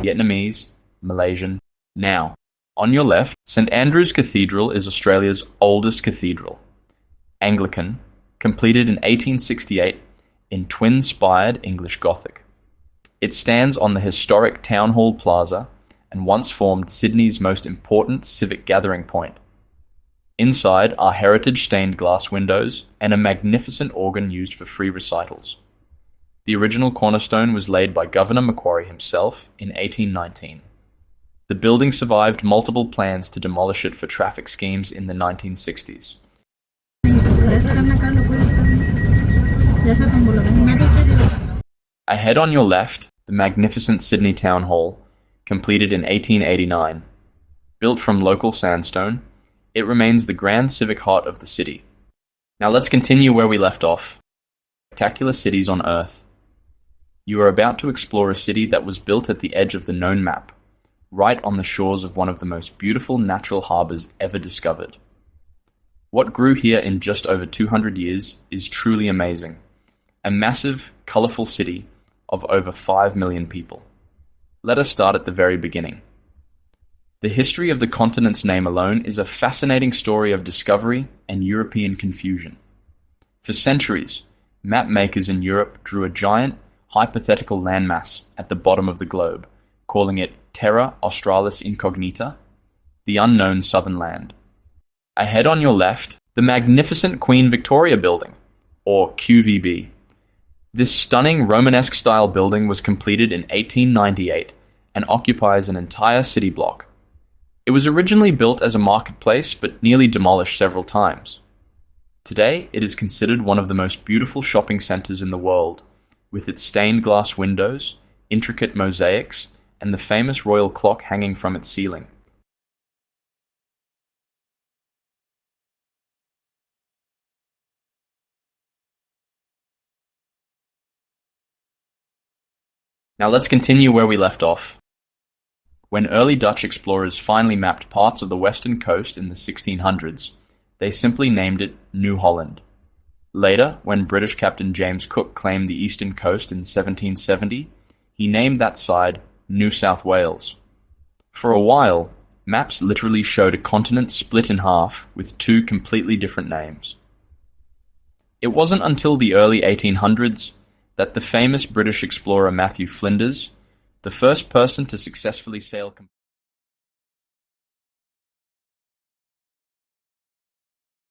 Vietnamese, Malaysian. Now, on your left, St Andrew's Cathedral is Australia's oldest cathedral. Anglican, completed in 1868 in twin-spired English Gothic. It stands on the historic Town Hall Plaza and once formed Sydney's most important civic gathering point. Inside are heritage stained glass windows and a magnificent organ used for free recitals. The original cornerstone was laid by Governor Macquarie himself in 1819. The building survived multiple plans to demolish it for traffic schemes in the 1960s. Ahead on your left, the magnificent Sydney Town Hall, completed in 1889. Built from local sandstone, it remains the grand civic heart of the city. Now let's continue where we left off. Spectacular cities on Earth. You are about to explore a city that was built at the edge of the known map, right on the shores of one of the most beautiful natural harbours ever discovered. What grew here in just over 200 years is truly amazing. A massive, colourful city of over 5 million people. Let us start at the very beginning. The history of the continent's name alone is a fascinating story of discovery and European confusion. For centuries, map makers in Europe drew a giant, hypothetical landmass at the bottom of the globe, calling it Terra Australis Incognita, the unknown southern land. Ahead on your left, the magnificent Queen Victoria Building, or QVB. This stunning Romanesque-style building was completed in 1898 and occupies an entire city block. It was originally built as a marketplace but nearly demolished several times. Today, it is considered one of the most beautiful shopping centres in the world, with its stained glass windows, intricate mosaics, and the famous royal clock hanging from its ceiling. Now let's continue where we left off. When early Dutch explorers finally mapped parts of the western coast in the 1600s, they simply named it New Holland. Later, when British Captain James Cook claimed the eastern coast in 1770, he named that side New South Wales. For a while, maps literally showed a continent split in half with two completely different names. It wasn't until the early 1800s that the famous British explorer Matthew Flinders, the first person to successfully sail